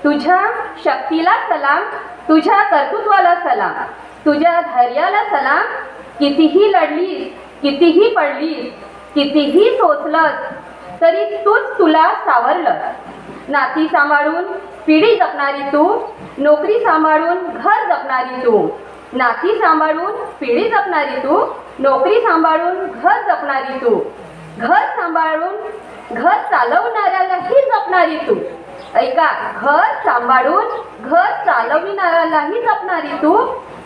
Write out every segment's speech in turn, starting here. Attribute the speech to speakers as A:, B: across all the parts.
A: तुझ्या शक्तीला सलाम, तुझ्या कर्तृत्वाला सलाम, तुझ्या धैर्याला सलाम. कितीही लढलीस, कितीही पडलीस, कितीही सोचलंस तरी तूच तुला सावरलं. नाती सांभाळून पिढी जपणारी तू, नोकरी सांभाळून घर जपणारी तू. नाती सांभाळून पिढी जपणारी तू, नोकरी सांभाळून घर जपणारी तू. घर सांभाळून घर चालवणाऱ्यालाही जपणारी तू. ऐका, घर सांभाळून घर चालविणाऱ्यालाही जपणारी तू.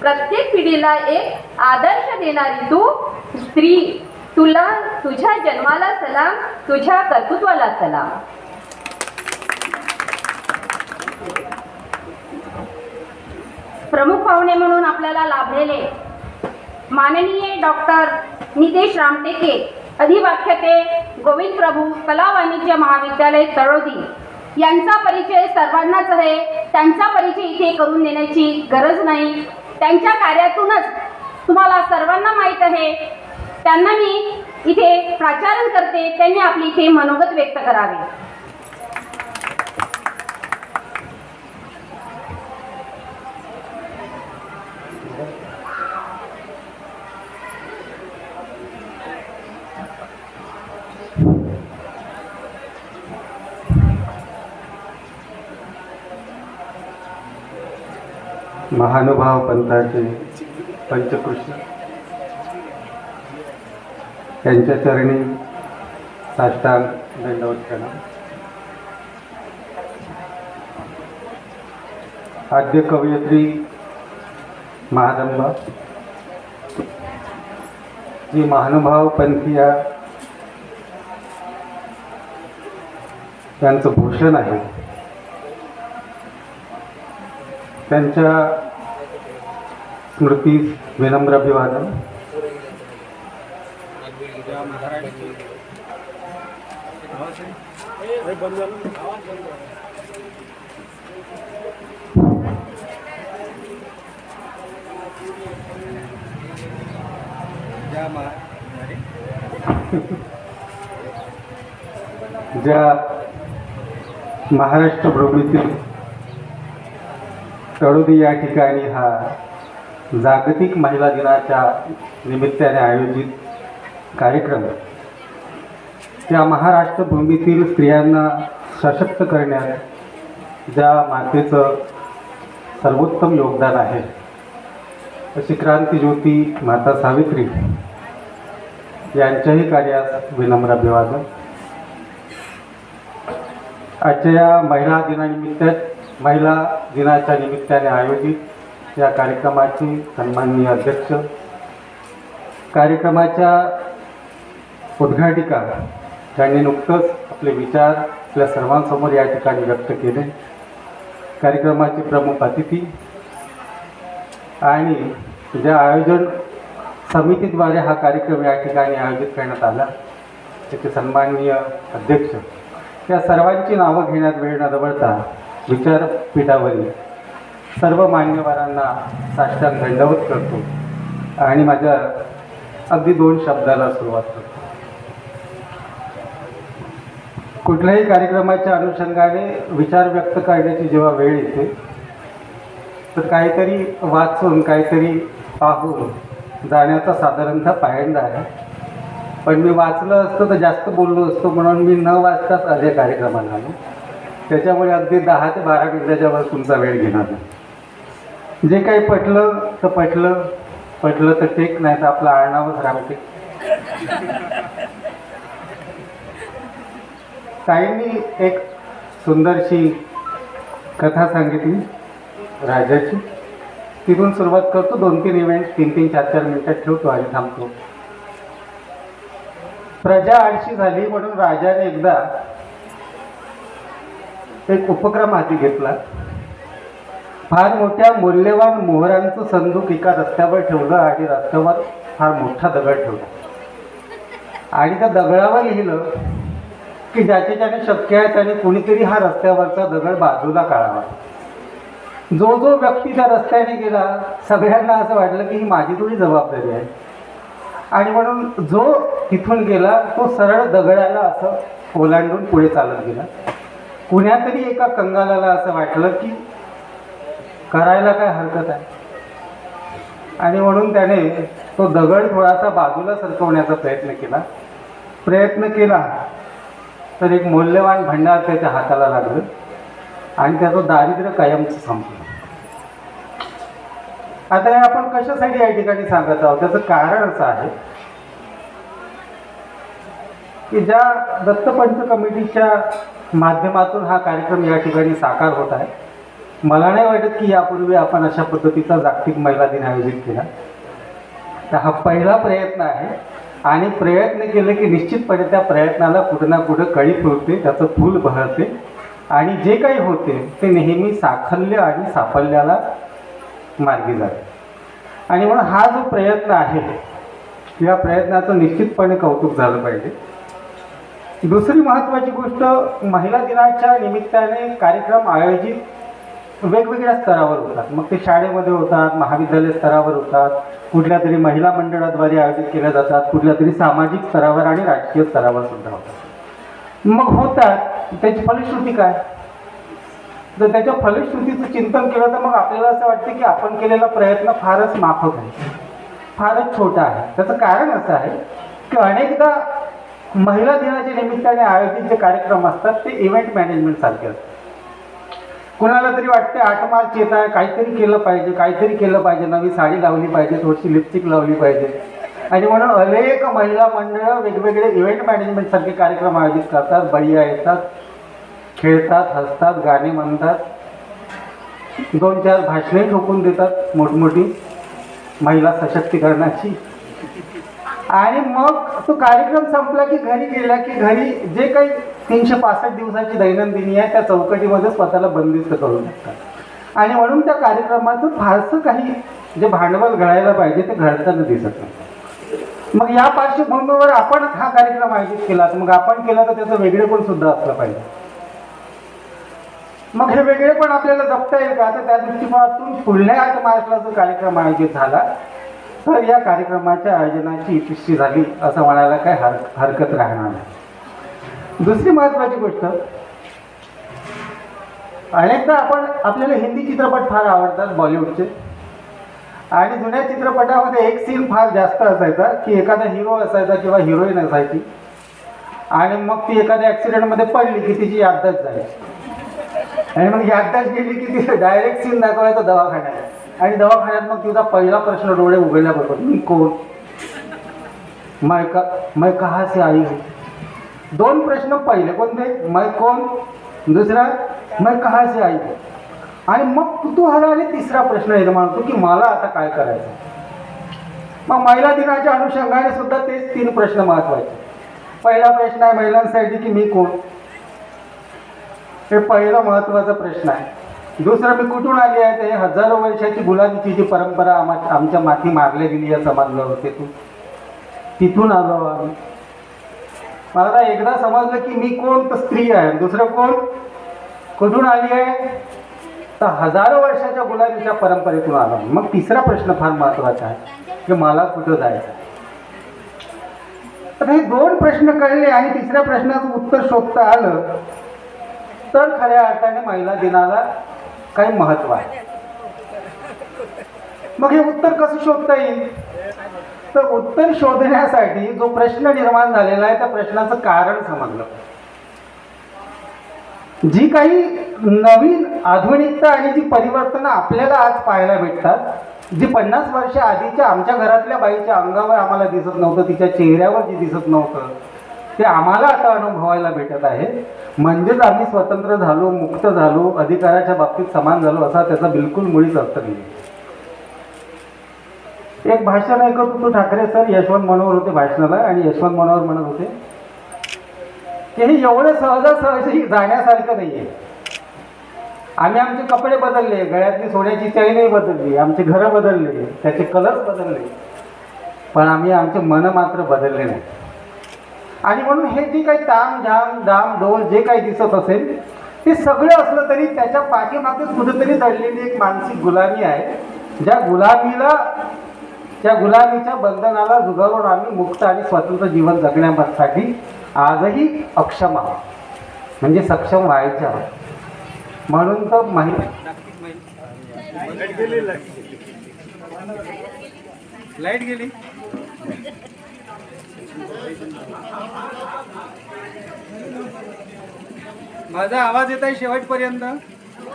A: प्रत्येक पिढीला एक आदर्श देणारी तू स्त्री. तुला तुझ्या जन्माला सलाम, तुझ्या कर्तृत्वाला सलाम.
B: प्रमुख पाहुणे म्हणून आपल्याला लाभलेले माननीय डॉक्टर नितेश रामटेके, अधिव्याख्याते गोविंद प्रभू कला वाणिज्य महाविद्यालय तळोदी यांचा परिचय सर्वांनाच आहे. त्यांचा परिचय इथे करून देण्याची गरज नाही. त्यांच्या कार्यातूनच तुम्हाला सर्वांना माहीत आहे. त्यांना मी इथे प्राचारण करते. त्यांनी आपली इथे मनोगत व्यक्त करावे.
C: महानुभाव पंथाचे पंचकृष्ण यांच्या चरणी साष्टांग दंडवत करा. आद्य कवयित्री महादंबा जी महानुभाव पंथीया त्यांचं भूषण आहे, त्यांच्या स्मृतीस विनम्र अभिवादन. ज्या महाराष्ट्र भूमीतील तळोदी या ठिकाणी हा जागतिक महिला दिनाच्या निमित्ताने आयोजित कार्यक्रम, त्या महाराष्ट्र भूमीतील स्त्रियांना सशक्त करण्यात ज्या मातेचं सर्वोत्तम योगदान आहे, अशी क्रांतिज्योती माता सावित्री यांच्याही कार्यास विनम्र अभिवादन. आजच्या या महिला दिनाच्या निमित्ताने आयोजित या कार्यक्रमाचे सन्माननीय अध्यक्ष, कार्यक्रमाच्या उद्घाटिका ज्यांनी नुकतंच आपले विचार आपल्या सर्वांसमोर या ठिकाणी व्यक्त केले, कार्यक्रमाचे प्रमुख अतिथी आणि ज्या आयोजन समितीद्वारे हा कार्यक्रम या ठिकाणी आयोजित करण्यात आला त्याचे सन्माननीय अध्यक्ष, त्या सर्वांची नावं घेण्यात वेळ न दवडता विचारपीठावरील सर्व मान्यवरांना साष्टांग दंडवत करतो आणि माझ्या अगदी 2 शब्दाला सुरुवात करतो. कुठल्याही कार्यक्रमाच्या अनुषंगाने विचार व्यक्त करण्याची जेव्हा वेळ येते तर काहीतरी वाचून काहीतरी पाहून जाण्याचा साधारणतः पायंडा आहे. पण मी वाचलं असतं तर जास्त बोललो असतो, म्हणून मी न वाचताच आज या कार्यक्रमाला आलो. त्याच्यामुळे अगदी 10 ते 12 मिनिटाच्या वर तुमचा वेळ घेणार नाही. जे काही पटलं तर पटलं तर ठीक, नाही तर आपलं आडनावच रामटेक. ताईंनी एक सुंदरशी कथा सांगितली राजाची, तिथून सुरुवात करतो. 2-3 इव्हेंट 3-3, 4-4 मिनिटात ठेवतो आणि थांबतो. प्रजा आळशी झाली म्हणून राजाने एकदा एक उपक्रम हाती घेतला. फार मोठ्या मौल्यवान मोहरांचं संदूक एका रस्त्यावर ठेवलं आणि रस्त्यावर फार मोठा दगड ठेवला आणि त्या दगडावर लिहिलं की ज्याचे ज्याने शक्य आहे त्याने कुणीतरी हा रस्त्यावरचा दगड बाजूला काढावा. जो जो व्यक्ती त्या रस्त्याने गेला सगळ्यांना असं वाटलं की ही माझी थोडी जबाबदारी आहे आणि म्हणून जो तिथून गेला तो सरळ दगडाला असं ओलांडून पुढे चालत गेला. कुण्यातरी एका कंगालाला असं वाटलं की करायला काय हरकत आहे, आणि म्हणून त्याने तो दगड थोडासा बाजूला सरकवण्याचा प्रयत्न केला तर एक मौल्यवान भंडार त्याच्या हाताला लागलं आणि त्याचं दारिद्र्य कायमचं संपलं. आता हे आपण कशासाठी या ठिकाणी सांगत आहोत, त्याचं कारण असं आहे की ज्या दत्तपंच कमिटीच्या माध्यमातून हा कार्यक्रम या ठिकाणी साकार होत आहे, मला नाही वाटत की यापूर्वी आपण अशा पद्धतीचा जागतिक महिला दिन आयोजित केला. तर हा पहिला प्रयत्न आहे आणि प्रयत्न केले की निश्चितपणे त्या प्रयत्नाला कुठं ना कुठं कळी फुलते, त्याचं फूल बहरते आणि जे काही होते ते नेहमी साफल्य आणि साफल्याला मार्गी जाते. आणि म्हणून हा जो प्रयत्न आहे या प्रयत्नाचं निश्चितपणे कौतुक झालं पाहिजे. दुसरी महत्त्वाची गोष्ट, महिला दिनाच्या निमित्ताने कार्यक्रम आयोजित वेगवेगळ्या स्तरावर होतात. मग ते शाळेमध्ये होतात, महाविद्यालय स्तरावर होतात, कुठल्या तरी महिला मंडळाद्वारे आयोजित केल्या जातात, कुठल्या तरी सामाजिक स्तरावर आणि राजकीय स्तरावर सुद्धा होतात. मग होतात त्याची फलश्रुती काय, जर त्याच्या फलश्रुतीचं चिंतन केलं तर मग आपल्याला असं वाटतं की आपण केलेला प्रयत्न फारच माफक आहे, फारच छोटा आहे. त्याचं कारण असं आहे की अनेकदा महिला दिनाच्या निमित्ताने आयोजित जे कार्यक्रम असतात ते इव्हेंट मॅनेजमेंट सारखे असतात. कुणाला तरी वाटते 8 मार्च येत आहे, काहीतरी केलं पाहिजे, नवी साडी लावली पाहिजे, थोडीशी लिपस्टिक लावली पाहिजे, आणि म्हणून अनेक महिला मंडळं वेगवेगळे इव्हेंट मॅनेजमेंट सारखे कार्यक्रम आयोजित करतात. बळीया येतात, खेळतात, हसतात, गाणे म्हणतात, 2-4 भाषणे ठोकून देतात मोठमोठी महिला सशक्तीकरणाची, आणि मग तो कार्यक्रम संपला की घरी गेला की घरी जे काही 365 दिवसाची दैनंदिनी आहे त्या चौकटीमध्ये स्वतःला बंदिस्त करून टाकतात. आणि म्हणून त्या कार्यक्रमातून फारसं काही जे भांडवल घडायला पाहिजे ते घडताना दिसत नाही. मग या पार्श्वभूमीवर आपण हा कार्यक्रम आयोजित केला, तर मग आपण केला तर त्याचं वेगळेपण सुद्धा असलं पाहिजे. मग हे वेगळेपण आपल्याला जपता येईल का, तर त्या दृष्टिकोनातून पुढल्या 8 मार्चला जो कार्यक्रम आयोजित झाला तर या कार्यक्रमाच्या आयोजनाची यशस्वी झाली असं म्हणायला काय हरकत राहणार नाही. दुसरी महत्त्वाची गोष्ट, अनेकदा आपल्याला हिंदी चित्रपट फार आवडतात बॉलिवूडचे, आणि जुन्या चित्रपटामध्ये एक सीन फार जास्त असायचा की एखादा हिरो असायचा किंवा हिरोईन असायची, आणि मग ती एखाद्या ॲक्सिडेंटमध्ये पडली की तिची याददाश्त झाली, आणि मग याददाश्त गेली की ती डायरेक्ट सीन दाखवायचा दवाखान्यात, आणि दवाखान्यात मग तिचा पहिला प्रश्न डोळे उघडल्याबरोबर मी कोण, मैं कहाँ से आई हूँ. 2 प्रश्न पहिले कोणते, मैं कोण, दुसरा मैं कहाँ से आई हूँ. आणि मग कुतूहलाने तिसरा प्रश्न निर्माण होतो की मला आता काय करायचं. मग महिला दिनाच्या अनुषंगाने सुद्धा तेच 3 प्रश्न महत्त्वाचे. पहिला प्रश्न आहे महिलांसाठी की मी कोण, हे पहिला महत्त्वाचा प्रश्न आहे. दुसरं मी कुठून आली आहे, ते हजारो वर्षाची गुलामीची जी परंपरा आमच्या माथी मारल्या गेली आहे समजलं होते, तिथून आलो आम्ही. मला एकदा समजलं की मी कोण तर स्त्री आहे, दुसरं कोण, कुठून आली आहे तर हजारो वर्षाच्या गुलामीच्या परंपरेतून आलो. मग तिसरा प्रश्न फार महत्त्वाचा आहे की मला कुठं जायचं. तर हे 2 प्रश्न कळले आणि तिसऱ्या प्रश्नाचं उत्तर शोधता आलं तर खऱ्या अर्थाने महिला दिनाला काही महत्त्व आहे. मग हे उत्तर कसं शोधता येईल, तर उत्तर शोधण्यासाठी जो प्रश्न निर्माण झालेला आहे त्या प्रश्नाचं कारण समजलं. जी काही नवीन आधुनिकता आणि जी परिवर्तनं आपल्याला आज पाहायला भेटतात, जी 50 वर्ष आधीच्या आमच्या घरातल्या बाईच्या अंगावर आम्हाला दिसत नव्हतं, तिच्या चेहऱ्यावर जी दिसत नव्हतं, ते आम्हाला आता अनुभवायला भेटत आहे. म्हणजेच आम्ही स्वतंत्र झालो, मुक्त झालो, अधिकाराच्या बाबतीत समान झालो असा त्याचा बिलकुल मुळीच अर्थ नाही. एक भाषण ऐकत होतो, ठाकरे सर यशवंत मनोहर होते भाषणाला, आणि यशवंत मनोहर म्हणत होते की हे एवढं सहजासहजी जाण्यासारखं नाही आहे. आम्ही आमचे कपडे बदलले, गळ्यातली सोन्याची चैनही बदलली, आमचे घरं बदलले, त्याचे कलर्स बदलले, पण आम्ही आमचे मन मात्र बदलले नाही. आणि म्हणून हे जे काही तामझाम दाम डोल जे काही दिसत असेल ते सगळं असलं तरी त्याच्या पाठीमागे कुठेतरी दडलेली एक मानसिक गुलामी आहे, ज्या गुलामीच्या बंधनाला जुगारून आम्ही मुक्त आणि स्वतंत्र जीवन जगण्यासाठी आजही अक्षम आहोत. म्हणजे सक्षम व्हायच्या. म्हणून तर लाईट गेली. माझा आवाज येत आहे शेवटपर्यंत?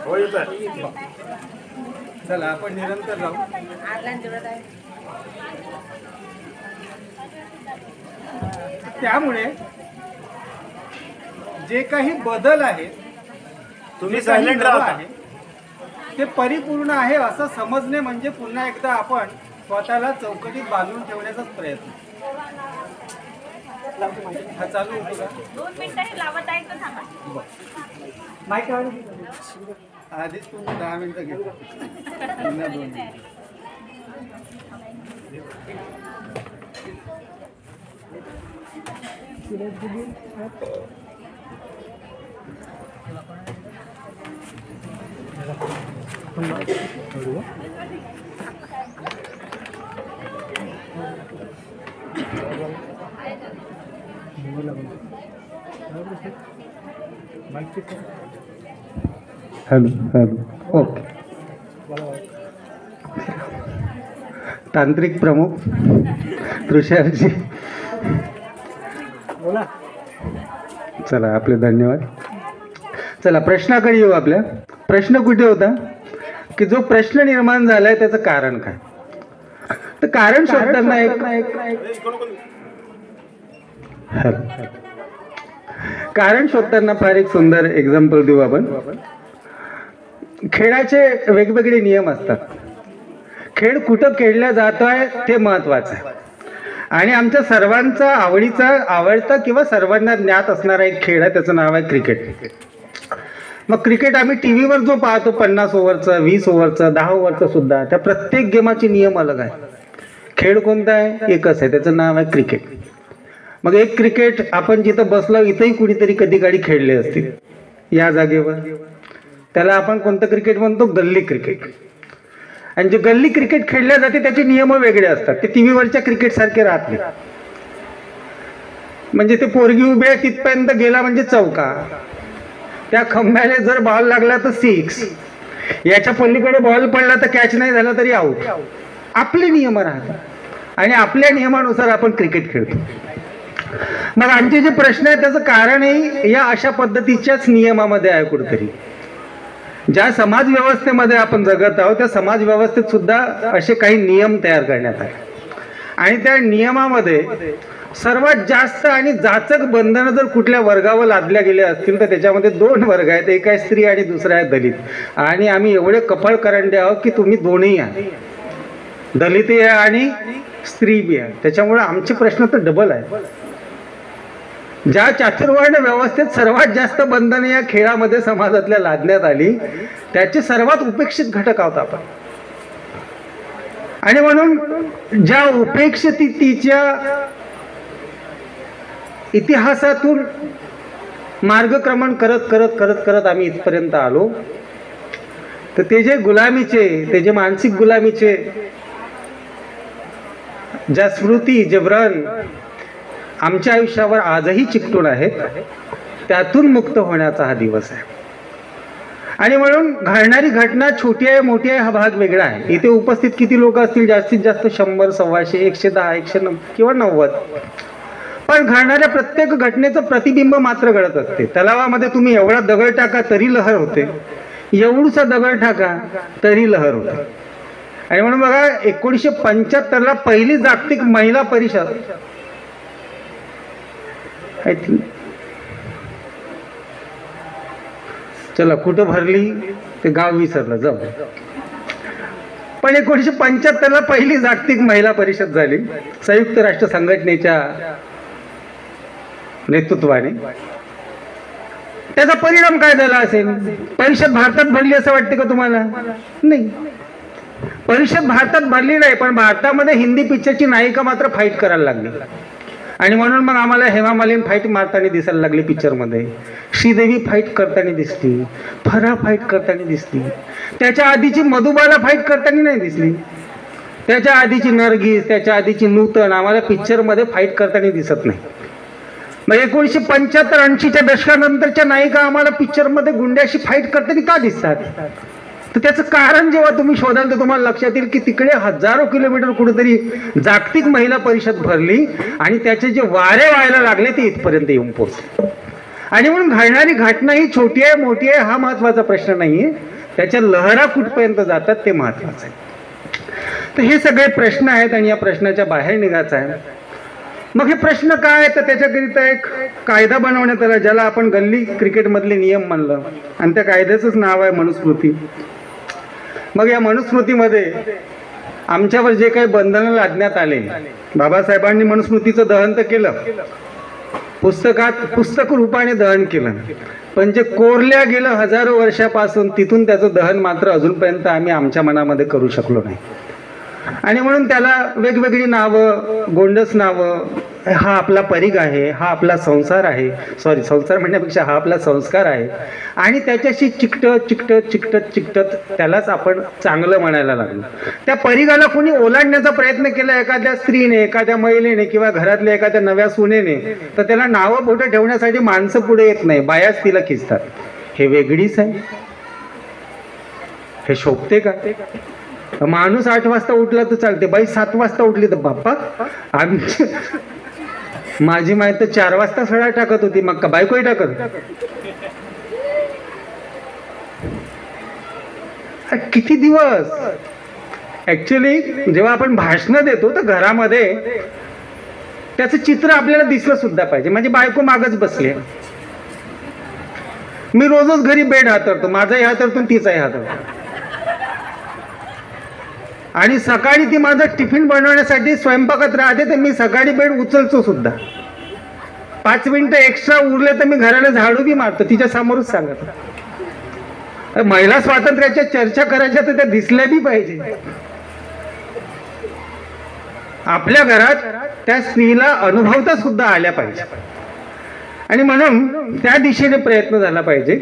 D: हो येत.
C: चला आपण निरंतर राहू. त्यामुळे जे काही बदल आहे,
D: तुम्ही
C: जे काही
D: सायलेंट
C: नवं
D: राहा.
C: आहे, ते परिपूर्ण आहे असं समजणे म्हणजे पुन्हा एकदा आपण स्वतःला चौकटीत बांधून ठेवण्याचाच प्रयत्न. हा चालू होतो का?
A: 2 मिनिटं लावत आहे तर थांबा.
C: माहिती आधीच तुम्ही 10 मिनिटं घेतली. पुन्हा 2 मिनिटं. Hello hello okay. तांत्रिक प्रमुख तुषारजी बोला. चला आपले धन्यवाद. चला प्रश्नाकडे येऊ. आपल्या प्रश्न कुठे होता की जो प्रश्न निर्माण झालाय त्याचं कारण काय. तर कारण शोधताना कारण शोधताना फार एक सुंदर एक्झाम्पल देऊ आपण. खेळाचे वेगवेगळे नियम असतात. खेळ कुठं खेळला जातोय ते महत्वाचं आहे. आणि आमच्या सर्वांचा आवडता किंवा सर्वांना ज्ञात असणारा एक खेळ आहे, त्याचं नाव आहे क्रिकेट. मग क्रिकेट आम्ही टी व्हीवर जो पाहतो 50 ओव्हरचं, 20 ओव्हरचं, 10 ओव्हरचं सुद्धा, त्या प्रत्येक गेमाचे नियम अलग आहे. खेळ कोणता आहे? एकच आहे, त्याचं नाव आहे क्रिकेट. मग एक क्रिकेट आपण जिथं बसलो इथंही कुणीतरी कधी काळी खेळले असतील या जागेवर. त्याला आपण कोणतं क्रिकेट म्हणतो? गल्ली क्रिकेट. आणि जे गल्ली क्रिकेट खेळल्या जाते त्याचे नियम वेगळे असतात. ते टी व्हीवरच्या क्रिकेट सारखे राहत नाही. म्हणजे ते पोरगी उभी आहे तिथपर्यंत गेला म्हणजे चौका, त्या खंब्याला जर बॉल लागला तर 6, याच्या पलीकडे बॉल पडला तर कॅच नाही झाला तरी आउट. आपले नियम राहतात आणि आपल्या नियमानुसार आपण क्रिकेट खेळतो. मग आमचे जे प्रश्न आहेत त्याचं कारणही या अशा पद्धतीच्याच नियमामध्ये आहे कुठेतरी. ज्या समाज व्यवस्थेमध्ये आपण जगत आहोत त्या समाज व्यवस्थेत सुद्धा असे काही नियम तयार करण्यात आले. आणि त्या नियमामध्ये सर्वात जास्त आणि जाचक बंधनं जर कुठल्या वर्गावर लादल्या गेल्या असतील तर त्याच्यामध्ये 2 वर्ग आहेत. एक आहे स्त्री आणि दुसरा आहे दलित. आणि आम्ही एवढे कफळ करंडे आहोत की तुम्ही दोन्ही आहे, दलितही आहे आणि स्त्री बी आहे. त्याच्यामुळे आमचे प्रश्न तर डबल आहे. ज्या चातुर्वर्ण व्यवस्थेत सर्वात जास्त बंधने या खेळामध्ये समाजातल्या लादण्यात आली त्याचे सर्वात उपेक्षित घटक आहोत आपण. आणि म्हणून ज्या उपेक्षितीच्या इतिहासातून मार्गक्रमण करत करत करत करत आम्ही इथपर्यंत आलो, तर ते जे गुलामीचे, ते जे मानसिक गुलामीचे ज्या स्मृती, जे व्रण आमच्या आयुष्यावर आजही चिकटून आहेत, त्यातून मुक्त होण्याचा हा दिवस आहे. आणि म्हणून घडणारी घटना छोटी आहे मोठी आहे हा भाग वेगळा आहे. इथे उपस्थित किती लोक असतील? जास्तीत जास्त 100, 125, 110, 190 किंवा 90. पण घडणाऱ्या प्रत्येक घटनेचं प्रतिबिंब मात्र घडत असते. तलावामध्ये तुम्ही एवढा दगड टाका तरी लहर होते, एवढूसा दगड टाका तरी लहर होते. आणि म्हणून बघा 1975ला पहिली जागतिक महिला परिषद चला कुठं भरली ते गाव विसरलं जाऊ. पण 1975ला पहिली जागतिक महिला परिषद झाली संयुक्त राष्ट्र संघटनेच्या नेतृत्वाने. त्याचा परिणाम काय झाला असेल? परिषद भारतात भरली असं वाटते का तुम्हाला? नाही, परिषद भारतात भरली नाही. पण भारतामध्ये हिंदी पिक्चरची नायिका मात्र फाईट करायला लागली. आणि म्हणून मग आम्हाला हेमा मालिनी फाईट मारताना दिसायला लागली पिक्चरमध्ये, श्रीदेवी फाईट करताना दिसली, फराह फाईट करताना दिसली. त्याच्या आधीची मधुबाला फाईट करताना नाही दिसली. त्याच्या आधीची नरगिस, त्याच्या आधीची नूतन आम्हाला पिक्चरमध्ये फाईट करताना दिसत नाही.
D: मग 1975-80च्या दशकानंतरच्या नायिका आम्हाला पिक्चरमध्ये गुंड्याशी फाईट करताना का दिसतात? तर त्याचं कारण जेव्हा तुम्ही शोधाल तर तुम्हाला लक्षात येईल की तिकडे हजारो किलोमीटर कुठेतरी जागतिक महिला परिषद भरली आणि त्याचे जे वारे व्हायला लागले ते इथपर्यंत येऊन पोहोचले. आणि म्हणून घडणारी घटना ही छोटी आहे मोठी आहे हा महत्वाचा प्रश्न नाहीये, त्याच्या लहरा कुठपर्यंत जातात ते महत्वाचं आहे. तर हे सगळे प्रश्न आहेत आणि या प्रश्नाच्या बाहेर निघायचं आहे. मग हे प्रश्न काय आहे तर त्याच्याकरिता एक कायदा बनवण्यात आला ज्याला आपण गल्ली क्रिकेटमधले नियम मानलं आणि त्या कायद्याचंच नाव आहे मनुस्मृती. मग या मनुस्मृतीमध्ये आमच्यावर जे काही बंधनं लादण्यात आले, बाबासाहेबांनी मनुस्मृतीचं दहन तर केलं, पुस्तक रूपाने दहन केलं, पण जे कोरल्या गेलं हजारो वर्षापासून तिथून त्याचं दहन मात्र अजूनपर्यंत आम्ही आमच्या मनामध्ये करू शकलो नाही. आणि म्हणून त्याला वेगवेगळी नावं, गोंडस नावं, हा आपला परिघ आहे, हा आपला संसार आहे, संसार म्हणण्यापेक्षा हा आपला संस्कार आहे, आणि त्याच्याशी चिकटत त्यालाच आपण चांगलं म्हणायला लागलो. त्या परिघाला कोणी ओलांडण्याचा प्रयत्न केला एखाद्या स्त्रीने, एखाद्या महिलेने किंवा घरातल्या एखाद्या नव्या सुनेने, तर त्याला नावं बोटं ठेवण्यासाठी माणसं पुढे येत नाही, बायाच तिला खिचतात. हे वेगळीच आहे, हे शोभते का? माणूस 8 वाजता उठला तर चालते, बाई 7 वाजता उठली तर बाप्पा आमची माझी माय तर 4 वाजता सडा टाकत होती, मग का बायकोही टाकत? किती दिवस? ऍक्च्युली जेव्हा आपण भाषण देतो तर घरामध्ये त्याचं चित्र आपल्याला दिसलं सुद्धा पाहिजे. माझी बायको मागच बसली, मी रोजच घरी बेड हातरतो, माझाही हातरतो तिचाही हातरतो, आणि सकाळी ती माझा टिफिन बनवण्यासाठी स्वयंपाकात राहते तर मी सकाळी बेड उचलतो सुद्धा. 5 मिनिटं एक्स्ट्रा उरले तर मी घराला झाडू बी मारतो, तिच्या समोरच सांगत. महिला स्वातंत्र्याच्या चर्चा करायच्या तर त्या दिसल्या बी पाहिजे. आपल्या घरात त्या स्त्रीला अनुभवता सुद्धा आल्या पाहिजे आणि म्हणून त्या दिशेने प्रयत्न झाला पाहिजे.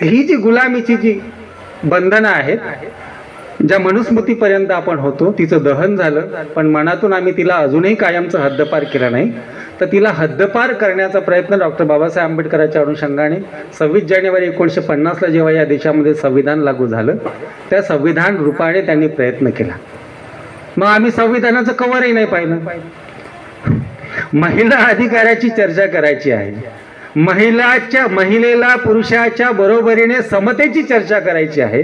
D: ही जी गुलामीची जी बंधनं आहेत, ज्या मनुस्मृतीपर्यंत आपण होतो तिचं दहन झालं, पण मनातून आम्ही तिला अजूनही कायमचं हद्दपार केला नाही. तर तिला हद्दपार करण्याचा प्रयत्न डॉक्टर बाबासाहेब आंबेडकरांच्या अनुषंगाने 26 जानेवारी 1950ला जेव्हा या देशामध्ये संविधान लागू झालं त्या संविधान रूपाने त्यांनी प्रयत्न केला. मग आम्ही संविधानाचं कवरही नाही पाहिलं. महिला अधिकाराची चर्चा करायची आहे, महिलेला पुरुषाच्या बरोबरीने समतेची चर्चा करायची आहे,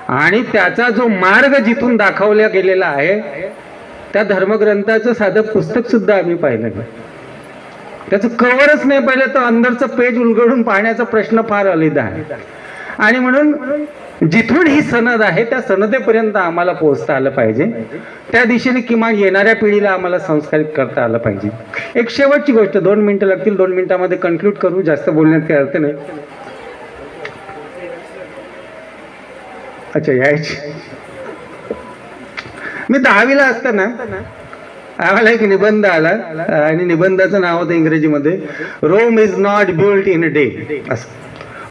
D: आणि त्याचा जो मार्ग जिथून दाखवला गेलेला आहे त्या धर्मग्रंथाचं साधं पुस्तक सुद्धा आम्ही पाहिलं नाही, त्याचं कव्हरच नाही पाहिलं तर अंदरचं पेज उलगडून पाहण्याचा प्रश्न फार अलिदा आहे. आणि म्हणून जिथून ही सनद आहे त्या सनदेपर्यंत आम्हाला पोहोचता आलं पाहिजे, त्या दिशेने किमान येणाऱ्या पिढीला आम्हाला संस्कारित करता आलं पाहिजे. एक शेवटची गोष्ट, 2 मिनिटं लागतील, 2 मिनिटांमध्ये कन्क्लूड करू, जास्त बोलण्यात काही अर्थ नाही. अच्छा, यायची मी 10वीला असताना आम्हाला एक निबंध आला आणि निबंधाचं नाव होतं इंग्रजीमध्ये Rome is not built in a day. असं,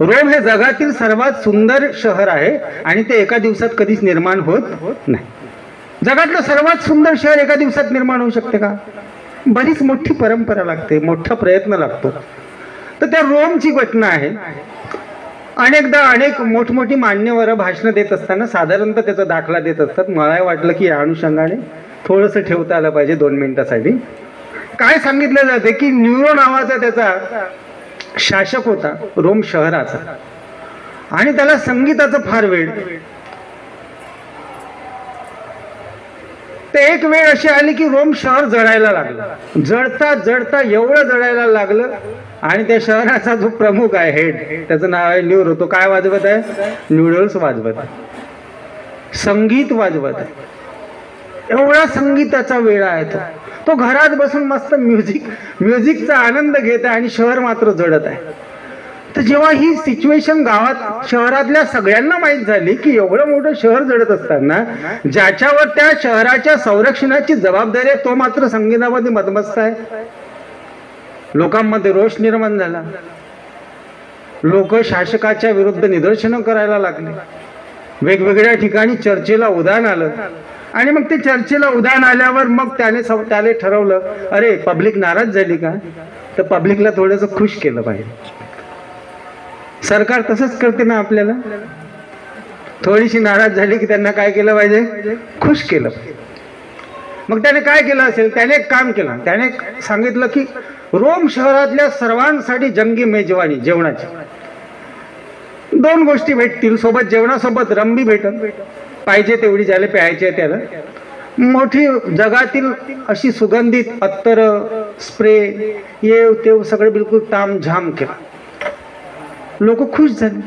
D: रोम हे जगातील सर्वात सुंदर शहर आहे आणि ते एका दिवसात कधीच निर्माण होत नाही. जगातलं सर्वात सुंदर शहर एका दिवसात निर्माण होऊ शकते का? बरीच मोठी परंपरा लागते, मोठा प्रयत्न लागतो. तर त्या रोमची घटना आहे. अनेकदा अनेक मोठमोठी मान्यवर भाषणं देत असताना साधारणतः त्याचा दाखला देत असतात. मला वाटलं की या अनुषंगाने थोडंसं ठेवता आलं पाहिजे 2 मिनिटासाठी. काय सांगितलं जाते की न्यूरो नावाचा त्याचा शासक होता रोम शहराचा, आणि त्याला संगीताचं फार वेळ. ते एक वेळ अशी आली की रोम शहर जळायला लागलं, जळता जळता एवढं जळायला लागलं, आणि त्या शहराचा जो प्रमुख आहे, हेड, त्याचं नाव आहे न्यूरो. तो काय वाजवत आहे? न्यूडल्स वाजवत आहे, संगीत वाजवत आहे. एवढा संगीताचा वेळ आहे तो घरात बसून मस्त म्युझिकचा आनंद घेत आहे आणि शहर मात्र जळत आहे. तर जेव्हा ही सिच्युएशन गावात शहरातल्या सगळ्यांना माहीत झाली की एवढं मोठं शहर जळत असताना ज्याच्यावर त्या शहराच्या संरक्षणाची जबाबदारी आहे तो मात्र संगीतामध्ये मदमस्त आहे, लोकांमध्ये रोष निर्माण झाला. लोक शासकाच्या विरुद्ध निदर्शनं करायला लागले. वेगवेगळ्या ठिकाणी चर्चेला उधाण आलं, आणि मग ते चर्चेला उधाण आल्यावर मग त्याने ठरवलं, अरे पब्लिक नाराज झाली का, तर पब्लिकला थोडंसं खुश केलं पाहिजे. सरकार तसंच करते ना, आपल्याला थोडीशी नाराज झाली की त्यांना काय केलं पाहिजे, खुश केलं. मग त्याने काय केलं असेल, त्याने एक काम केलं. त्याने सांगितलं की रोम शहरातल्या सर्वांसाठी जंगी मेजवानी जेवणाची. 2 गोष्टी भेटतील सोबत, जेवणासोबत रंबी भेटल, पाहिजे तेवढी ज्याला प्यायची आहे त्याला. मोठी जगातील अशी सुगंधित अत्तर, स्प्रे, येव तेव सगळे बिलकुल तामझाम केलं. लोक खुश झाले.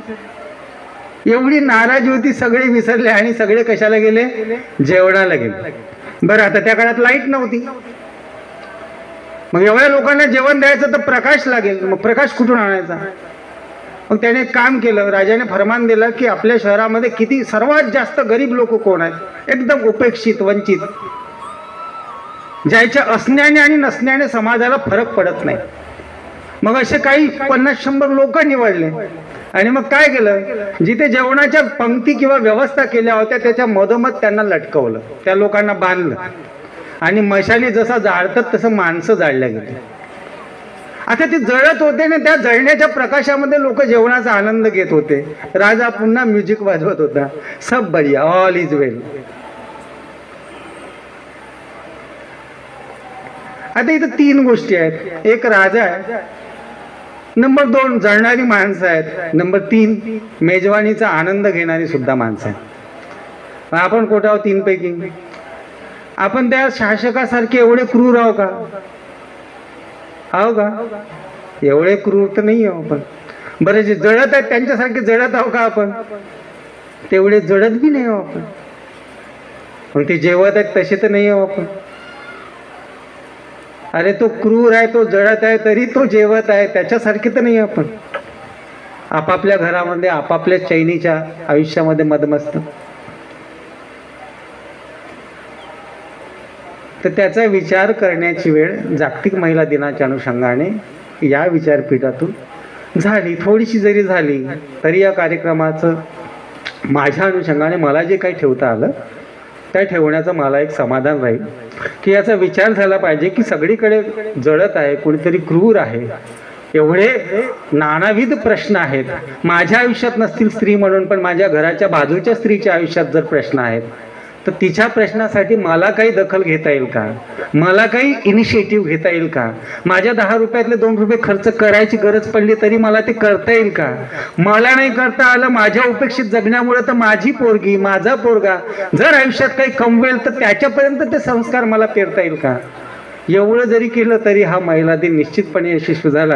D: एवढी नाराजी होती, सगळे विसरले आणि सगळे कशाला गेले, जेवणाला गेले. बरं, आता त्या काळात लाईट नव्हती. मग एवढ्या लोकांना जेवण द्यायचं तर प्रकाश लागेल. मग प्रकाश कुठून आणायचा? मग त्याने काम केलं. राजाने फरमान दिलं की आपल्या शहरामध्ये किती सर्वात जास्त गरीब लोक कोण आहेत, एकदम उपेक्षित, वंचित, ज्याच्या असण्याने आणि नसण्याने समाजाला फरक पडत नाही. मग असे काही 50-100 लोक निवडले आणि मग काय केलं, जिथे जेवणाच्या पंक्ती किंवा व्यवस्था केल्या होत्या त्याच्या मधोमध त्यांना लटकवलं, त्या लोकांना बांधलं आणि मशाली जसा जाळतात तसं माणसं जाळल्या गेली. आता ते जळत होते ना, त्या जळण्याच्या प्रकाशामध्ये लोक जेवणाचा आनंद घेत होते. राजा पुन्हा म्युझिक वाजवत होता, सब बढिया, ऑल इज वेल. आता इथं 3 गोष्टी आहेत. एक राजा आहे, नंबर 2 जळणारी माणसं आहेत, नंबर 3 मेजवानीचा आनंद घेणारी सुद्धा माणसं आहेत. आपण कुठं आहोत 3 पैकी? आपण त्या शासकासारखे एवढे क्रूर आहो का? आहो का? एवढे क्रूर तर नाही आहो आपण. बरं, जे जळत आहेत त्यांच्यासारखे जळत आहो का आपण? तेवढे जळत बी नाही आहो आपण. पण ते जेवत आहेत तसे तर नाही आहो आपण. अरे तो क्रूर आहे, तो जळत आहे तरी तो जेवत आहे, त्याच्यासारखे तर नाही आपण. आपापल्या घरामध्ये आपापल्या चैनीच्या आयुष्यामध्ये मदमस्त. तर त्याचा विचार करण्याची वेळ जागतिक महिला दिनाच्या अनुषंगाने या विचारपीठातून झाली. थोडीशी जरी झाली तरी या कार्यक्रमाचं माझ्या अनुषंगाने मला जे काही ठेवता आलं त्या ठेवण्याचं मला एक समाधान राहील की याचा विचार झाला पाहिजे की सगळीकडे जळत आहे, कुणीतरी क्रूर आहे, एवढे नानाविध प्रश्न आहेत. माझ्या आयुष्यात नसतील स्त्री म्हणून, पण माझ्या घराच्या बाजूच्या स्त्रीच्या आयुष्यात जर प्रश्न आहेत तर तिच्या प्रश्नासाठी मला काही दखल घेता येईल का? मला काही इनिशिएटिव्ह घेता येईल का? माझ्या 10 रुपयातले 2 रुपये खर्च करायची गरज पडली तरी मला ते करता येईल का? मला नाही करता आलं माझ्या उपेक्षित जगण्यामुळे तर माझी पोरगी, माझा पोरगा जर आयुष्यात काही कमवेल तर त्याच्यापर्यंत ते संस्कार मला पेरता येईल का? एवढं जरी केलं तरी हा महिला दिन निश्चितपणे यशस्वी झाला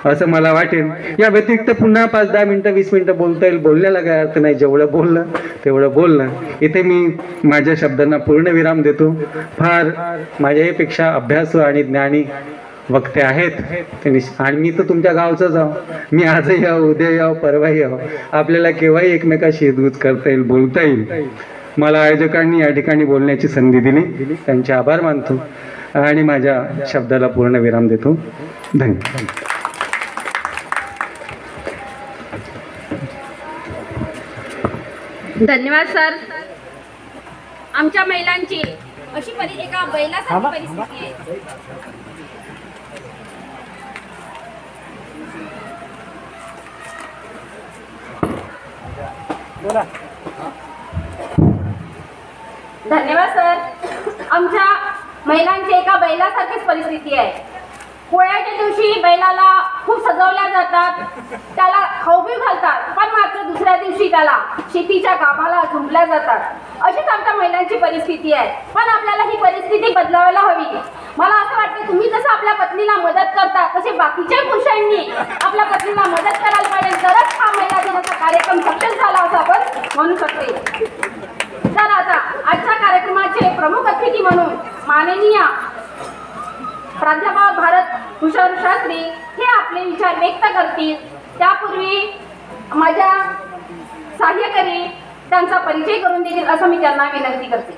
D: असं मला वाटेल. या व्यतिरिक्त पुन्हा 5-10 मिनिटं 20 मिनिटं बोलता येईल, बोलण्याला काय अर्थ नाही. जेवढं बोललं तेवढं बोललं. इथे मी माझ्या शब्दांना पूर्णविराम देतो. फार माझ्यापेक्षा अभ्यासू आणि ज्ञानी वक्ते आहेत आणि मी तर तुमच्या गावचंच आहो. मी आजही यावं, उद्या यावं, परवाही यावं. आपल्याला केव्हाही एकमेकाशी हितगुज करता येईल, बोलता येईल. मला आयोजकांनी या ठिकाणी बोलण्याची संधी दिली, त्यांचे आभार मानतो आणि माझ्या शब्दाला पूर्ण विराम देतो. धन्यवाद.
B: धन्यवाद सर. आमच्या महिलांची अशी एका बैलासारखी परिस्थिती आहे. धन्यवाद सर. आमच्या महिलांची एका बैलासारखीच परिस्थिती आहे. पोळ्याच्या दिवशी बैलाला खूप सजवल्या जातात, त्याला खाऊबी घालतात, पण मात्र दुसऱ्या दिवशी त्याला शेतीच्या कामाला झुंपल्या जातात. अशीच आमच्या महिलांची परिस्थिती आहे. पण आपल्याला ही परिस्थिती बदलावायला हवी. मला असं वाटतं तुम्ही जसं आपल्या पत्नीला मदत करता तसे बाकीच्या पुरुषांनी आपल्या पत्नीला मदत करायला पाहिजे, तरच हा महिला दिनाचा कार्यक्रम सक्सेस झाला असं आपण म्हणू शकते. तर आता आजच्या कार्यक्रमाचे प्रमुख अतिथी म्हणून माननीय प्राध्यापक भारत भूषण शास्त्री हे आपले विचार व्यक्त करतील. त्यापूर्वी माझ्या सहाय्यकारी त्यांचा परिचय करून देतील असं मी त्यांना विनंती करते.